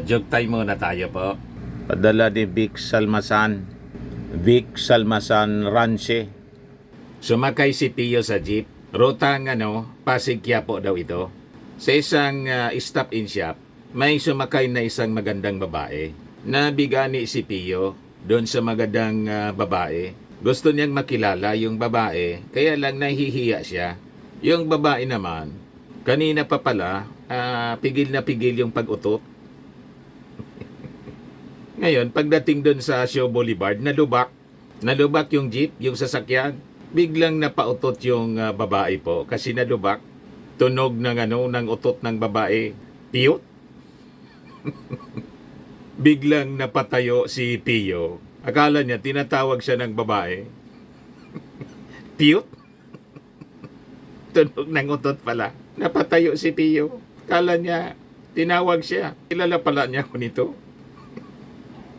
Joke time muna tayo po. Padala ni Vic Salmasan Ranche. Sumakay si Pio sa jeep. Rutang Pasig Quiapo daw ito. Sa isang stop-in shop, may sumakay na isang magandang babae. Nabigani si Pio doon sa magandang babae. Gusto niyang makilala yung babae, kaya lang nahihiya siya. Yung babae naman, kanina pa pala, pigil na pigil yung pag-utot. Ngayon, pagdating doon sa Show Boulevard, nalubak yung jeep, yung sasakyan. Biglang napautot yung babae po kasi nalubak. Tunog ng utot ng babae. Piyot. Biglang napatayo si Pio. Akala niya tinatawag siya ng babae. Piyot. Tunog ng utot pala. Napatayo si Pio. Akala niya tinawag siya. Kilala pala niya ako nito.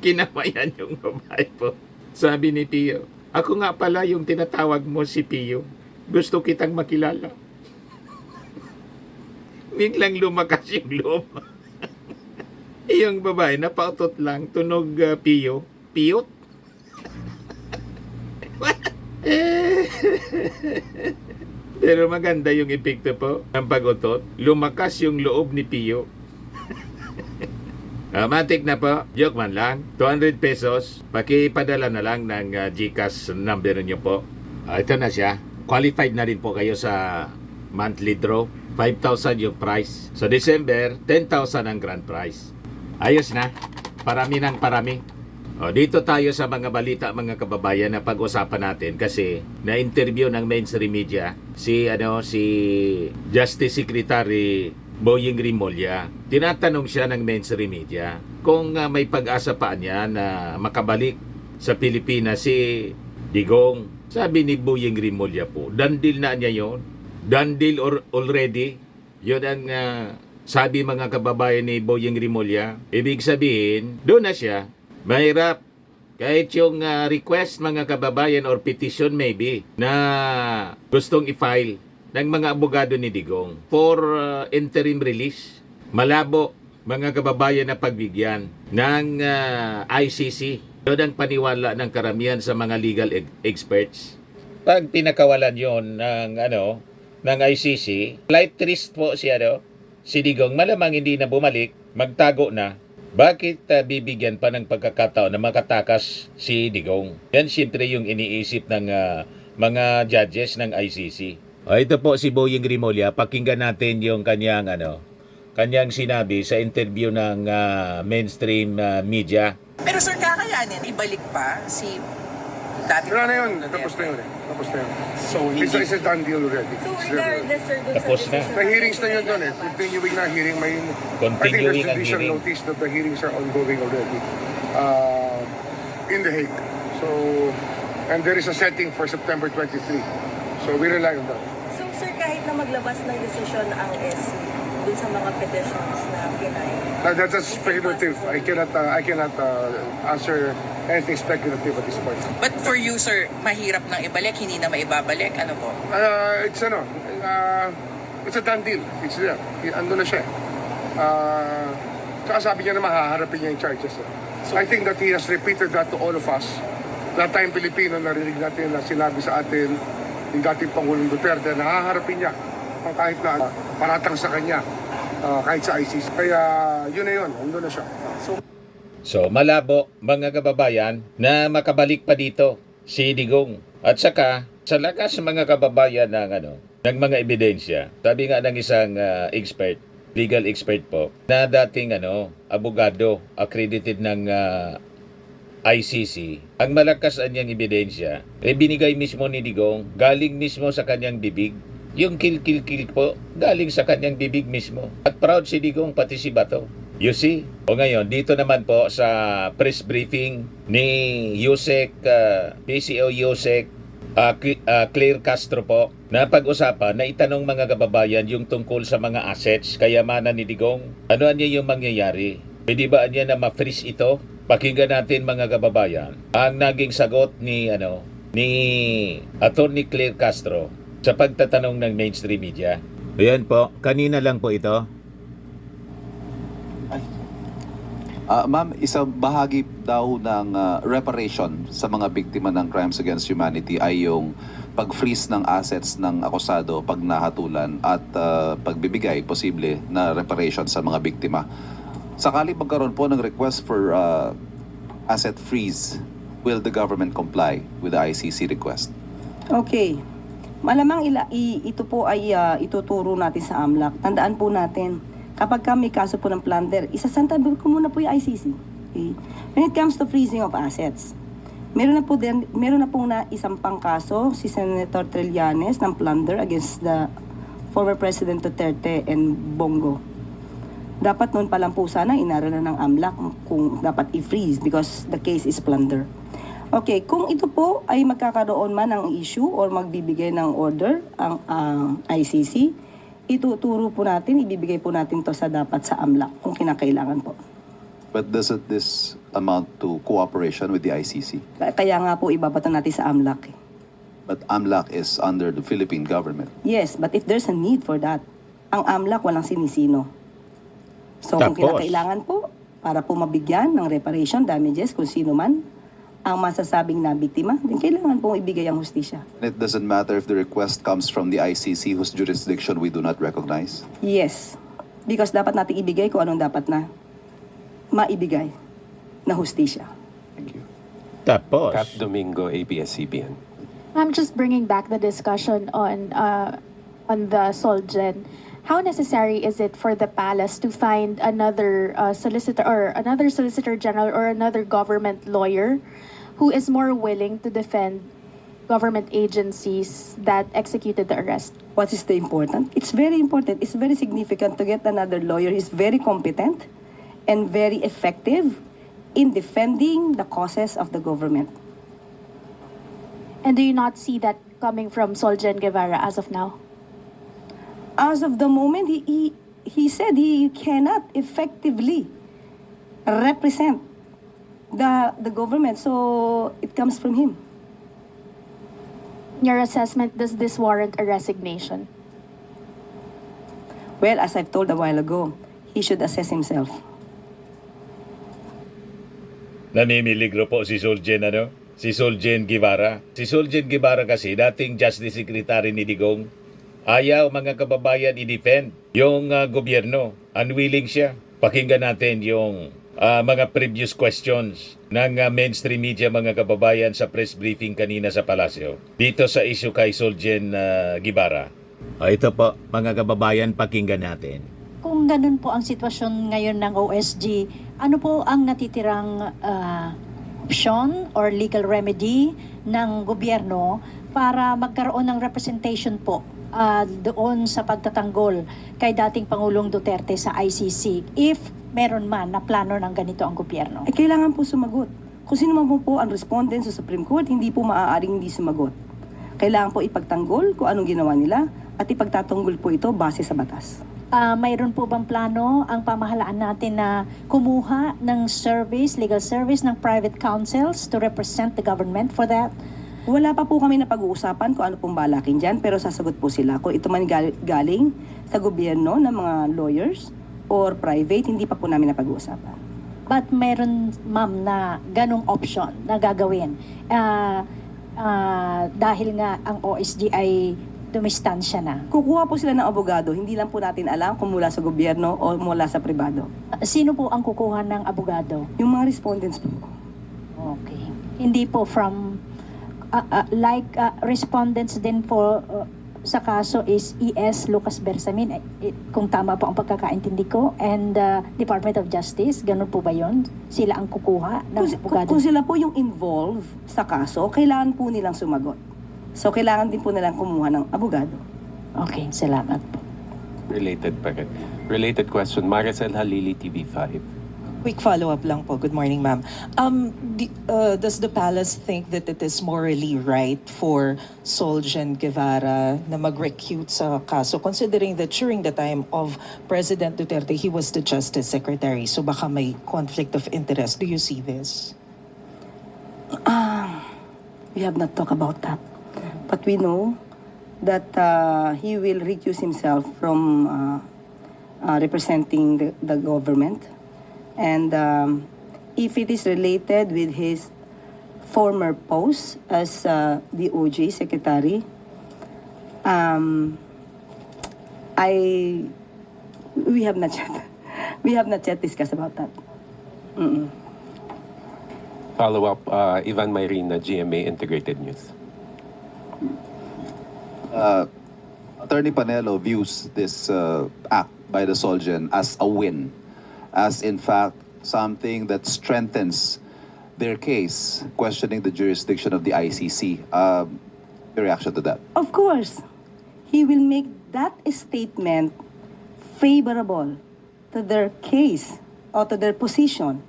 Kinamayan yung babae po. Sabi ni Pio, ako nga pala yung tinatawag mo si Pio. Gusto kitang makilala. Biglang lumakas yung loob. Yung babae, napautot lang. Tunog Pio. Piyot? Pero maganda yung epekto po ng pag-utot. Lumakas yung loob ni Pio. Matik na po, joke man lang, 200 pesos, pakipadala na lang ng GCash number niyo po. Ito na siya, qualified na rin po kayo sa monthly draw, 5,000 yung price. So December, 10,000 ang grand prize. Ayos na, parami ng parami. Dito tayo sa mga balita mga kababayan na pag-usapan natin kasi na-interview ng mainstream media si Justice Secretary Boying Rimulya. Tinatanong siya ng mainstream media kung may pag-asa pa niya na makabalik sa Pilipinas si Digong. Sabi ni Boying Rimulya po, done deal na niya yon. Done deal already. Yun ang sabi mga kababayan ni Boying Rimulya. Ibig sabihin, doon na siya. Mahirap. Kahit yung request mga kababayan or petition maybe na gustong i-file ng mga abogado ni Digong for interim release. Malabo, mga kababayan na pagbigyan ng ICC. Doon ang paniwala ng karamihan sa mga legal experts. Pag pinakawalan yon ng ICC, flight risk po si Digong, malamang hindi na bumalik, magtago na. Bakit bibigyan pa ng pagkakataon na makatakas si Digong? Yan siyempre yung iniisip ng mga judges ng ICC. Ito po si Boying Rimulya, pakinggan natin yung kanyang sinabi sa interview ng mainstream media. Pero sir, kakayanin ibalik pa si dati? Wala na yun, tapos na yun. So, it's a done deal already. So regardless, sir, dun Tapos sa na. decision The hearings na yun doon continuing na hearing. I think Continuing there's ang judicial hearing. notice that the hearings are ongoing already in The Hague. So, and there is a setting for September 23. So, we rely on that. So sir, kahit na maglabas ng decision ang SC dun sa mga petitions na pinay. That's speculative. I cannot answer anything speculative at this point. But for you, sir, mahirap nang ibalik, hindi na maibabalik, ano po? It's a done deal. It's there. Ando na siya. Saka sabi niya na mahaharapin niya yung charges. So, I think that he has repeated that to all of us. Lahat tayong Pilipino, narinig natin na sinabi sa atin yung dating Pangulong Duterte na haharapin niya ang kahit na paratang sa kanya, kahit sa ICC. Kaya yun na yun, ando na siya. So malabo mga kababayan na makabalik pa dito si Digong. At saka sa lakas mga kababayan ng mga ebidensya. Sabi nga ng isang legal expert po na dating abogado accredited ng ICC, ang malakas niyang ebidensya binigay mismo ni Digong, galing mismo sa kanyang bibig. Yung kill po, galing sa kanyang bibig mismo. At proud si Digong, pati si Bato. You see? O ngayon, dito naman po sa press briefing ni PCO Yusek Claire Castro po, na pag-usapan na itanong mga kababayan yung tungkol sa mga assets, kayamanan ni Digong. Ano niya yung mangyayari? Pwede ba niya na ma-freeze ito? Pakinggan natin mga kababayan ang naging sagot ni Attorney Claire Castro sa pagtatanong ng mainstream media. Ayan po, kanina lang po ito. Ma'am, isang bahagi daw ng reparation sa mga biktima ng crimes against humanity ay yung pag-freeze ng assets ng akusado pag nahatulan at pagbibigay posible na reparation sa mga biktima. Sakali magkaroon po ng request for asset freeze, will the government comply with the ICC request? Okay. Malamang ito po ay ituturo natin sa AMLAC. Tandaan po natin, kapag may kaso po ng plunder, isasantabi ko muna po yung ICC. Okay? When it comes to freezing of assets, meron na po na isang pang kaso si Senator Trillanes ng plunder against the former President Duterte and Bongo. Dapat noon pa lang po sana inaralan ng AMLAC kung dapat i-freeze because the case is plunder. Okay, kung ito po ay magkakaroon man ng issue or magbibigay ng order ang ICC, ituturo po natin, ibibigay po natin to sa dapat sa AMLAC kung kinakailangan po. But doesn't this amount to cooperation with the ICC? Kaya nga po ibabato natin sa AMLAC. But AMLAC is under the Philippine government. Yes, but if there's a need for that, ang AMLAC walang sinisino. So kung Tapos, kinakailangan po, para po mabigyan ng reparation, damages, kung sino man, ang masasabing na biktima, din kailangan pong ibigay ang hustisya. And it doesn't matter if the request comes from the ICC whose jurisdiction we do not recognize? Yes, because dapat natin ibigay kung anong dapat na maibigay na hustisya. Thank you. Tapos, Cap Domingo, ABS-CBN. I'm just bringing back the discussion on the Solgen. How necessary is it for the palace to find another solicitor or another solicitor general or another government lawyer who is more willing to defend government agencies that executed the arrest? What is the important? It's very important. It's very significant to get another lawyer who's very competent and very effective in defending the causes of the government. And do you not see that coming from Solgen Guevara as of now? As of the moment, he said he cannot effectively represent the government. So it comes from him. In your assessment, does this warrant a resignation? Well, as I've told a while ago, he should assess himself. Namimiligro po si Solgen, Si Solgen Guevara. Si Solgen Guevara kasi, dating Justice Secretary ni Digong, ayaw mga kababayan i-defend yung gobyerno. Unwilling siya. Pakinggan natin yung mga previous questions ng mainstream media mga kababayan sa press briefing kanina sa palasyo. Dito sa issue kay Solgen Guevara. Ito po mga kababayan, pakinggan natin. Kung ganun po ang sitwasyon ngayon ng OSG, ano po ang natitirang option or legal remedy ng gobyerno para magkaroon ng representation po doon sa pagtatanggol kay dating Pangulong Duterte sa ICC if meron man na plano ng ganito ang gobyerno? Kailangan po sumagot. Kung sino man po ang respondent sa Supreme Court, hindi po maaaring hindi sumagot. Kailangan po ipagtanggol kung anong ginawa nila at ipagtatanggol po ito base sa batas. Mayroon po bang plano ang pamahalaan natin na kumuha ng service, legal service ng private counsels to represent the government for that? Wala pa po kami na pag-uusapan kung ano pong balakin dyan, pero sasagot po sila. Kung ito man galing sa gobyerno ng mga lawyers or private, hindi pa po namin na pag-uusapan. But meron, ma'am, na ganong option na gagawin dahil nga ang OSG ay dumistansya na. Kukuha po sila ng abogado, hindi lang po natin alam kung mula sa gobyerno o mula sa pribado. Sino po ang kukuha ng abogado? Yung mga respondents po. Okay. Hindi po from respondents din po sa kaso is ES Lucas Bersamin, kung tama po ang pagkakaintindi ko, and Department of Justice, ganun po ba yun? Sila ang kukuha ng abogado? Kung sila po yung involved sa kaso, kailangan po nilang sumagot. So, kailangan din po nilang kumuha ng abogado. Okay, salamat po. Related question, Maricel Halili, TV5. Quick follow-up lang po. Good morning, ma'am. Does the palace think that it is morally right for Solgen Guevara na mag-recute sa kaso, considering that during the time of President Duterte, he was the Justice Secretary, so baka may conflict of interest. Do you see this? We have not talked about that. But we know that he will recuse himself from representing the government. And if it is related with his former post as the OJ secretary, we have not yet discussed about that. Follow-up, Ivan Mayrina, GMA Integrated News. Attorney Panelo views this act by the Solgen as a win, as in fact something that strengthens their case, questioning the jurisdiction of the ICC. Your reaction to that? Of course, he will make that statement favorable to their case or to their position,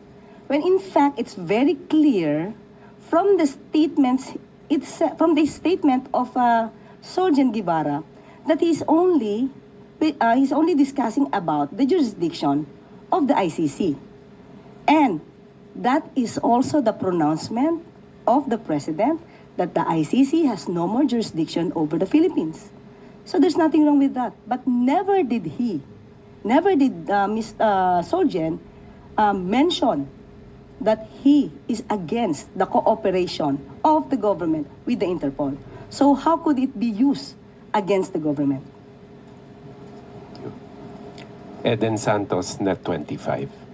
when in fact it's very clear from the statements, from the statement of Solgen Guevara, that he's only discussing about the jurisdiction of the ICC. And that is also the pronouncement of the President that the ICC has no more jurisdiction over the Philippines. So there's nothing wrong with that. But never did Mr. Solgen mention that he is against the cooperation of the government with the Interpol. So how could it be used against the government? Eden Santos, Net 25.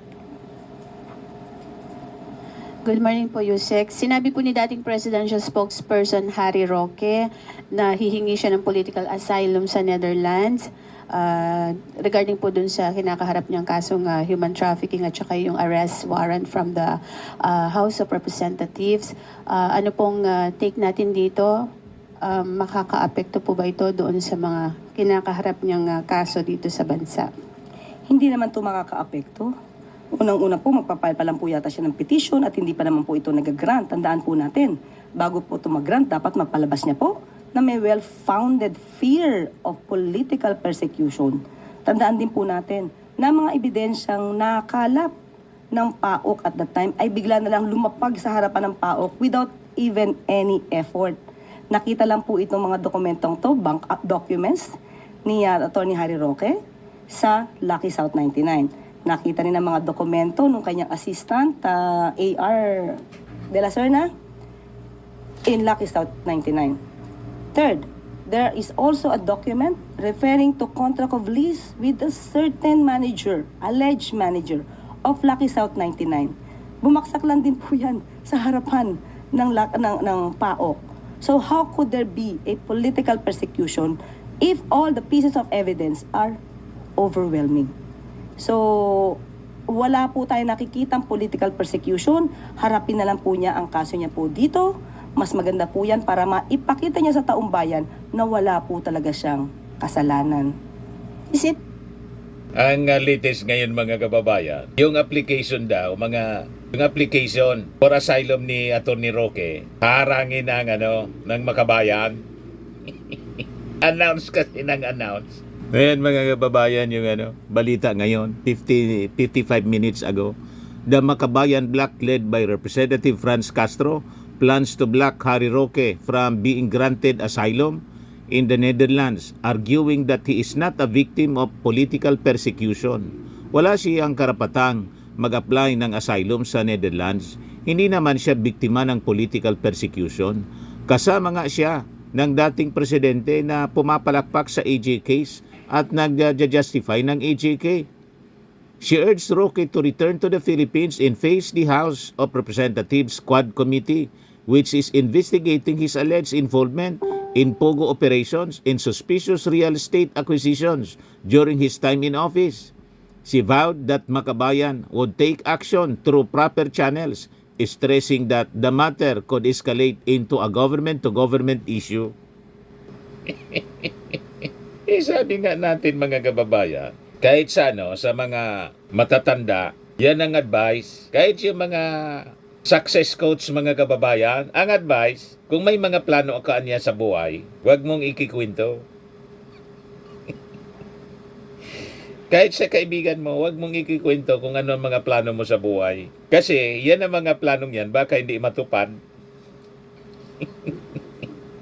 Good morning po, Yusek. Sinabi po ni dating presidential spokesperson Harry Roque na hihingi siya ng political asylum sa Netherlands regarding po dun sa kinakaharap niyang kasong human trafficking at saka yung arrest warrant from the House of Representatives. Ano pong take natin dito? Makakaapekto po ba ito doon sa mga kinakaharap niyang kaso dito sa bansa? Hindi naman ito makakaapekto. Unang-una po, magpapile pa lang po yata siya ng petition at hindi pa naman po ito nag-grant. Tandaan po natin, bago po ito mag-grant, dapat mapalabas niya po na may well-founded fear of political persecution. Tandaan din po natin na mga ebidensyang nakalap ng PAOK at that time ay bigla na lang lumapag sa harapan ng PAOK without even any effort. Nakita lang po itong mga dokumentong to, bank documents ni Atty. Harry Roque sa Lucky South 99. Nakita rin ang mga dokumento ng kanyang assistant, A.R. De La Serna, in Lucky South 99. Third, there is also a document referring to contract of lease with a certain manager, alleged manager, of Lucky South 99. Bumaksak lang din po yan sa harapan ng PAOK. So how could there be a political persecution if all the pieces of evidence are overwhelming? So, wala po tayo nakikitang political persecution. Harapin na lang po niya ang kaso niya po dito. Mas maganda po yan para maipakita niya sa taong bayan na wala po talaga siyang kasalanan. Is it? Ang latest ngayon mga kababayan, yung application daw, yung application for asylum ni Atty. Roque, harangin ng makabayan. Announce kasi announce. Ngayon mga kababayan, yung balita ngayon, 55 minutes ago, the Makabayan bloc led by Representative Franz Castro plans to block Harry Roque from being granted asylum in the Netherlands, arguing that he is not a victim of political persecution. Wala siyang karapatang mag-apply ng asylum sa Netherlands. Hindi naman siya biktima ng political persecution. Kasama nga siya ng dating presidente na pumapalakpak sa AJ case at nag-justify ng AJK. She urged Roque to return to the Philippines and face the House of Representatives Quad Committee, which is investigating his alleged involvement in POGO operations and suspicious real estate acquisitions during his time in office. She vowed that Makabayan would take action through proper channels, stressing that the matter could escalate into a government-to-government issue. Sabi nga natin mga kababayan, kahit sa mga matatanda, yan ang advice. Kahit yung mga success coach mga kababayan, ang advice, kung may mga plano ka niya sa buhay, huwag mong ikikwento. Kahit sa kaibigan mo, huwag mong ikikwento kung ano ang mga plano mo sa buhay. Kasi yan ang mga planong yan, baka hindi matupad.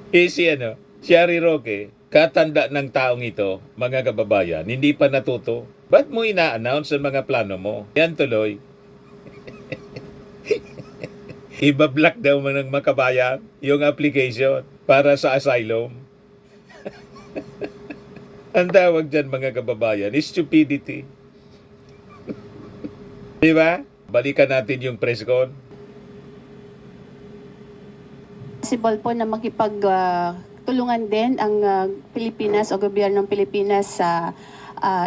Si Harry Roque, katanda ng taong ito, mga kababayan, hindi pa natuto. Ba't mo ina-announce ang mga plano mo? Yan tuloy. Ibablock daw man ng makabayan yung application para sa asylum. Ang tawag dyan mga kababayan is stupidity. Di ba? Balikan natin yung press con. Possible po na makipagtulungan din ang Pilipinas o gobyerno ng Pilipinas sa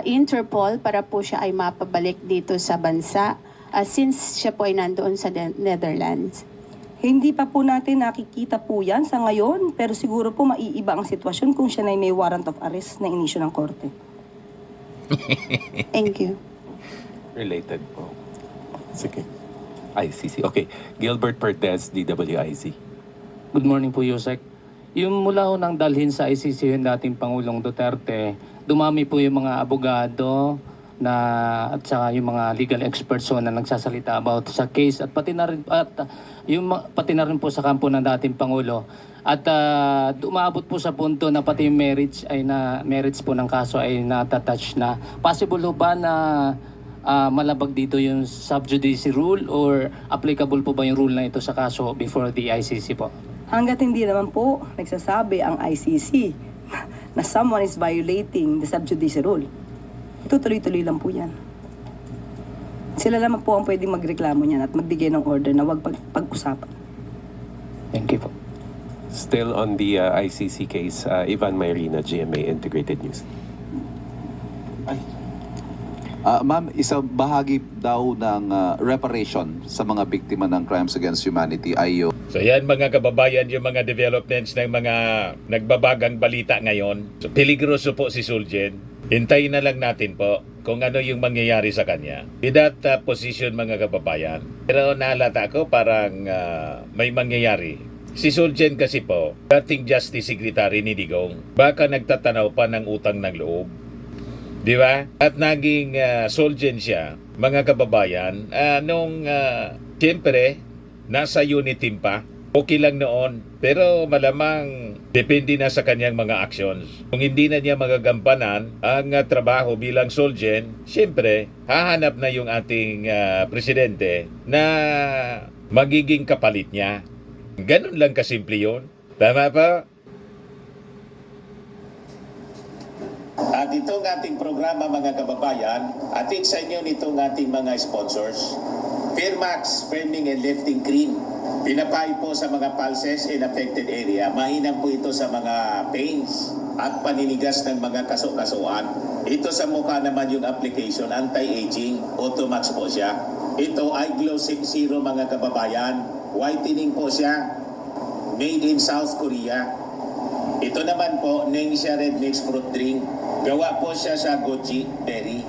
Interpol para po siya ay mapabalik dito sa bansa since siya po ay nandoon sa Netherlands. Hindi pa po natin nakikita po yan sa ngayon, pero siguro po maiiba ang sitwasyon kung siya na may warrant of arrest na inisyu ng korte. Thank you. Related po. Sige. ICC. Okay. Gilbert Pertez, DWIZ. Good morning po, Yusek. Yung mula ho nang dalhin sa ICC yung dating Pangulong Duterte, dumami po yung mga abogado at saka yung mga legal experts na nagsasalita about sa case at pati na rin po sa kampo ng dating Pangulo. At umabot po sa punto na pati yung merits po ng kaso ay natatouch na. Possible ho ba na malabag dito yung sub judice rule or applicable po ba yung rule na ito sa kaso before the ICC po? Hanggat hindi naman po nagsasabi ang ICC na someone is violating the sub judice rule, tutuloy-tuloy lang po yan. Sila naman po ang pwedeng magreklamo niyan at magbigay ng order na huwag pag-usapan. Thank you po. Still on the ICC case, Ivan Mayrina, GMA Integrated News. Ma'am, isang bahagi daw ng reparation sa mga biktima ng crimes against humanity ay yung So yan mga kababayan, yung mga developments ng mga nagbabagang balita ngayon. So peligroso po si Suljen. Hintayin na lang natin po kung ano yung mangyayari sa kanya. In that position mga kababayan. Pero naalata ko parang may mangyayari. Si Suljen kasi po, dating Justice Secretary ni Digong, baka nagtatanaw pa ng utang ng loob. Di ba? At naging Suljen siya, mga kababayan, siyempre, nasa unit team pa. Okay lang noon. Pero malamang depende na sa kanyang mga actions. Kung hindi na niya magagampanan ang trabaho bilang Suljen, siyempre, hahanap na yung ating presidente na magiging kapalit niya. Ganun lang kasimple yun. Tama pa? At itong ating programa mga kababayan, atid sa inyo nitong ating mga sponsors. Fairmax, Firming and Lifting Cream. Pinapay po sa mga pulses in affected area. Mainam po ito sa mga pains at paninigas ng mga kaso-kasuan. Ito sa mukha naman yung application, anti-aging, Automax po siya. Ito ay Glow 60 mga kababayan. Whitening po siya. Made in South Korea. Ito naman po, Ningxia Red Mix Fruit Drink. Gawa po siya sa goji berry.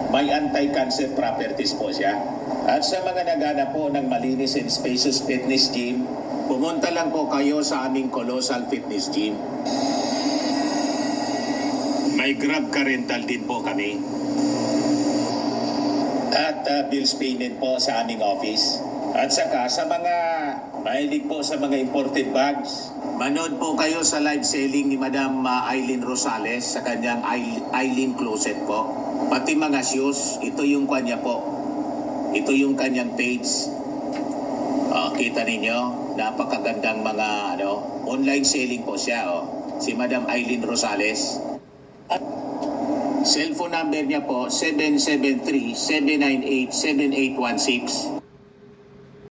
May anti-cancer properties po siya. At sa mga nagana po ng malinis and spacious fitness gym, pumunta lang po kayo sa aming Colossal Fitness Gym. May Grab car rental din po kami. At bills payment po sa aming office. At saka sa mga mahilig po sa mga imported bags, manood po kayo sa live selling ni Madam Aileen Rosales sa kanyang Aileen Closet po. Pati mga shoes, ito yung kanya po. Ito yung kanyang page. Kita ninyo, napakagandang mga online selling po siya. Si Madam Aileen Rosales. At cellphone number niya po, 773-798-7816.